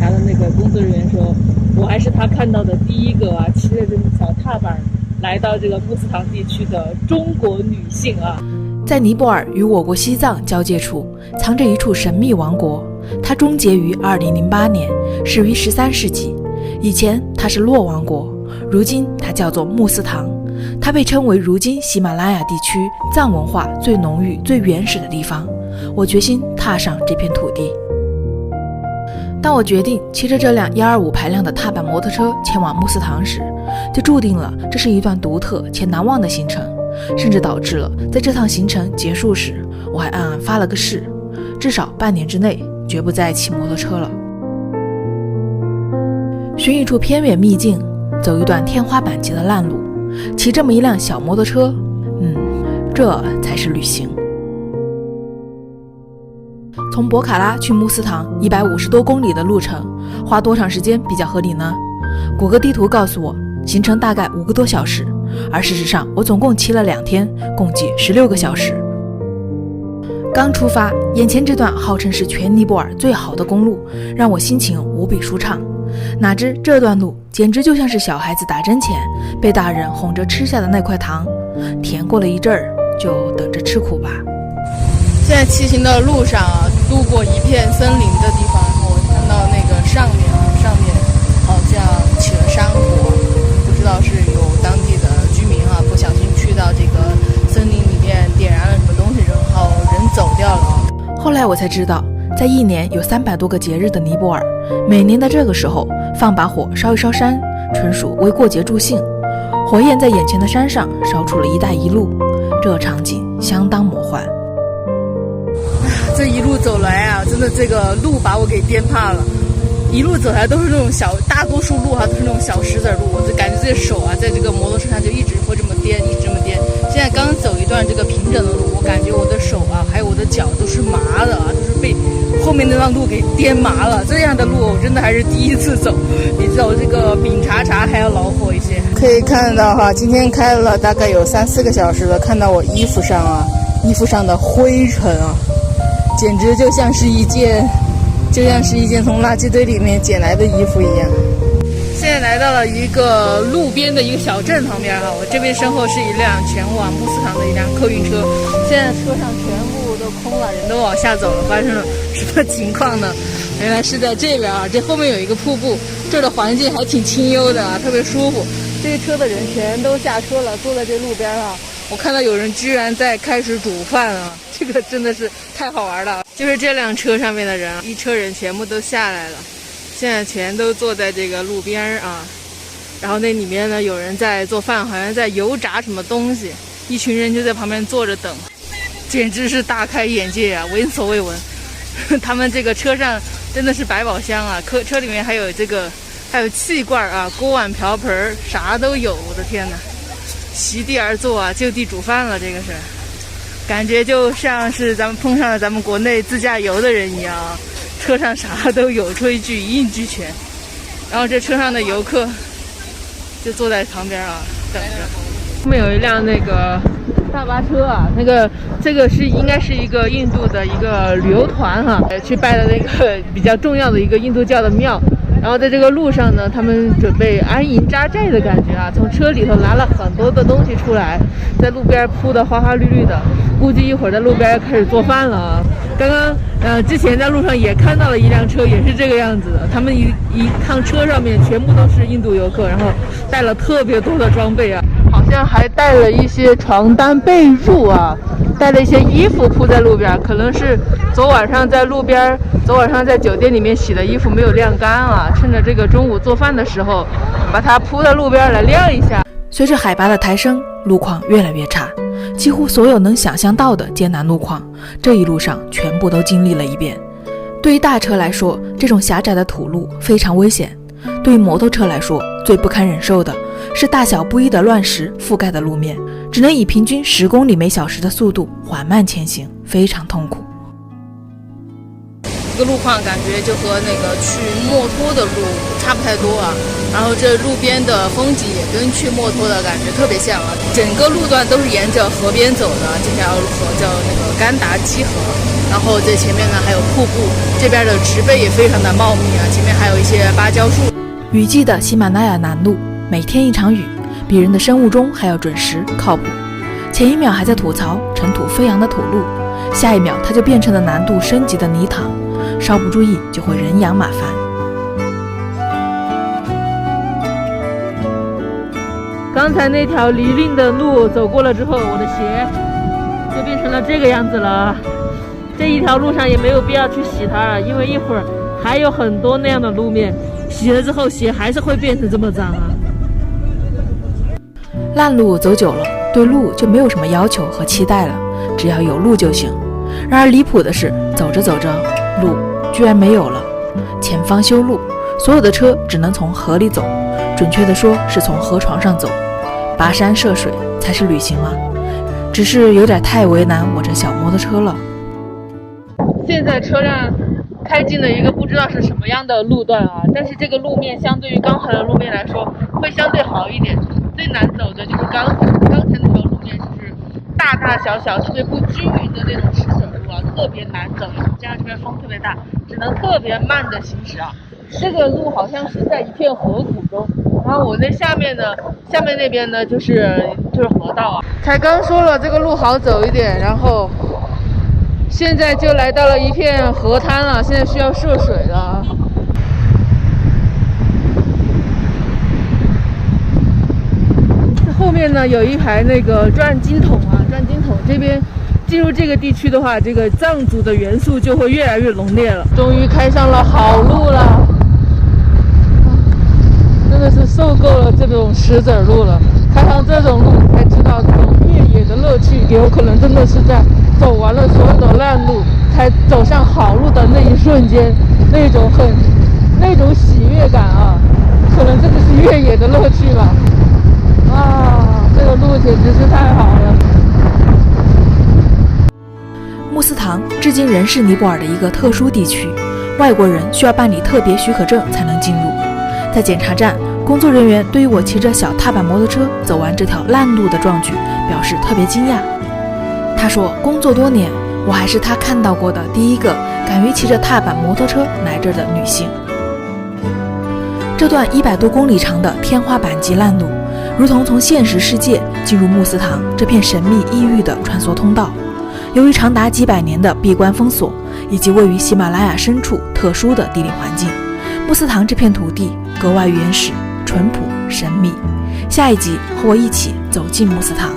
查的那个工作人员说，我还是他看到的第一个啊，骑着这种小踏板来到这个穆斯唐地区的中国女性啊。在尼泊尔与我国西藏交界处，藏着一处神秘王国，它终结于2008年，始于13世纪。以前它是洛王国，如今它叫做穆斯唐。它被称为如今喜马拉雅地区藏文化最浓郁、最原始的地方。我决心踏上这片土地。当我决定骑着这辆125排量的踏板摩托车前往穆斯唐时，就注定了这是一段独特且难忘的行程，甚至导致了在这趟行程结束时，我还暗暗发了个誓，至少半年之内绝不再骑摩托车了。寻一处偏远秘境，走一段天花板级的烂路，骑这么一辆小摩托车，这才是旅行。从博卡拉去穆斯唐150多公里的路程，花多长时间比较合理呢？谷歌地图告诉我，行程大概5个多小时，而事实上我总共骑了2天，共计16个小时。刚出发，眼前这段号称是全尼泊尔最好的公路，让我心情无比舒畅。哪知这段路简直就像是小孩子打针前被大人哄着吃下的那块糖，甜过了一阵儿，就等着吃苦吧。现在骑行的路上啊，路过一片森林的地方，我看到那个上面好像起了山火，不知道是有当地的居民啊不小心去到这个森林里面点燃了什么东西，然后人走掉了。后来我才知道，在一年有300多个节日的尼泊尔，每年的这个时候放把火烧一烧山，纯属为过节助兴。火焰在眼前的山上烧出了一带一路，这场景相当魔幻。这一路走来啊，真的这个路把我给颠怕了。一路走来都是那种大多数路啊都是那种小石子路，我就感觉这手啊在这个摩托车上就一直会这么颠，一直这么颠。现在刚走一段这个平整的路，我感觉我的手啊还有我的脚都是麻的啊，都是被后面那段路给颠麻了。这样的路我真的还是第一次走，比走这个饼茶还要恼火一些。可以看到哈，今天开了大概有3-4个小时了，看到我衣服上的灰尘啊，简直就像是一件从垃圾堆里面捡来的衣服一样。现在来到了一个路边的一个小镇旁边哈，我这边身后是一辆前往穆斯唐的一辆客运车，现在车上全部都空了，人都往下走了，发生了什么情况呢？原来是在这边啊，这后面有一个瀑布，这儿的环境还挺清幽的啊，特别舒服。这些车的人全都下车了，坐在这路边啊。我看到有人居然在开始煮饭啊，这个真的是太好玩了。就是这辆车上面的人，一车人全部都下来了，现在全都坐在这个路边啊。然后那里面呢有人在做饭，好像在油炸什么东西，一群人就在旁边坐着等，简直是大开眼界啊，闻所未闻。他们这个车上真的是百宝箱啊，车里面还有气罐啊，锅碗瓢盆啥都有，我的天哪！席地而坐啊，就地煮饭了，这个是感觉就像是咱们碰上了咱们国内自驾游的人一样啊，车上啥都有，炊具一应俱全。然后这车上的游客就坐在旁边啊等着。后面有一辆那个大巴车啊，这个应该是一个印度的一个旅游团哈，去拜的那个比较重要的一个印度教的庙。然后在这个路上呢，他们准备安营扎寨的感觉啊，从车里头拿了很多的东西出来，在路边铺的花花绿绿的，估计一会儿在路边开始做饭了啊。刚刚之前在路上也看到了一辆车，也是这个样子的，他们一趟车上面全部都是印度游客，然后带了特别多的装备啊，好像还带了一些床单被褥啊，带了一些衣服铺在路边，可能是昨晚上在酒店里面洗的衣服没有晾干啊，趁着这个中午做饭的时候把它铺在路边来晾一下。随着海拔的抬升，路况越来越差，几乎所有能想象到的艰难路况，这一路上全部都经历了一遍。对于大车来说，这种狭窄的土路非常危险；对于摩托车来说，最不堪忍受的是大小不一的乱石覆盖的路面，只能以平均10公里每小时的速度缓慢前行，非常痛苦。这个路况感觉就和那个去墨脱的路差不太多啊。然后这路边的风景也跟去墨脱的感觉特别像啊。整个路段都是沿着河边走的，这条河叫那个甘达基河。然后这前面呢还有瀑布，这边的植被也非常的茂密啊，前面还有一些芭蕉树。雨季的喜马拉雅南麓，每天一场雨，比人的生物钟还要准时靠谱。前一秒还在吐槽尘土飞扬的土路，下一秒它就变成了难度升级的泥塘，稍不注意就会人仰马翻。刚才那条泥泞的路走过了之后，我的鞋就变成了这个样子了。这一条路上也没有必要去洗它了，因为一会儿还有很多那样的路面，洗了之后鞋还是会变成这么脏啊。烂路走久了，对路就没有什么要求和期待了，只要有路就行。然而离谱的是，走着走着，路居然没有了。前方修路，所有的车只能从河里走，准确的说是从河床上走。跋山涉水才是旅行吗？只是有点太为难我这小摩托车了。现在车辆开进了一个不知道是什么样的路段啊，但是这个路面相对于刚才的路面来说会相对好一点。最难走的就是刚才那条路面，就是大大小小特别不均匀的那种石笋路啊，特别难走，加上这边风特别大，只能特别慢的行驶啊。这个路好像是在一片河谷中，然后我在下面那边呢就是河道啊。才刚说了这个路好走一点，然后现在就来到了一片河滩了，现在需要涉水了。后面呢有一排那个转经筒啊，转经筒这边进入这个地区的话，这个藏族的元素就会越来越浓烈了。终于开上了好路了，真的是受够了这种石子路了。开上这种路才知道这种越野的乐趣，有可能真的是在走完了所有的烂路，才走上好路的那一瞬间，那种喜悦感啊，可能这就是越野的乐趣吧。啊，这个路简直是太好了！穆斯堂至今仍是尼泊尔的一个特殊地区，外国人需要办理特别许可证才能进入。在检查站，工作人员对于我骑着小踏板摩托车走完这条烂路的壮举表示特别惊讶。他说，工作多年，我还是他看到过的第一个敢于骑着踏板摩托车来这儿的女性。这段100多公里长的天花板级烂路，如同从现实世界进入穆斯堂这片神秘异域的穿梭通道。由于长达几百年的闭关封锁，以及位于喜马拉雅深处特殊的地理环境，穆斯堂这片土地格外原始、淳朴、神秘。下一集和我一起走进穆斯堂。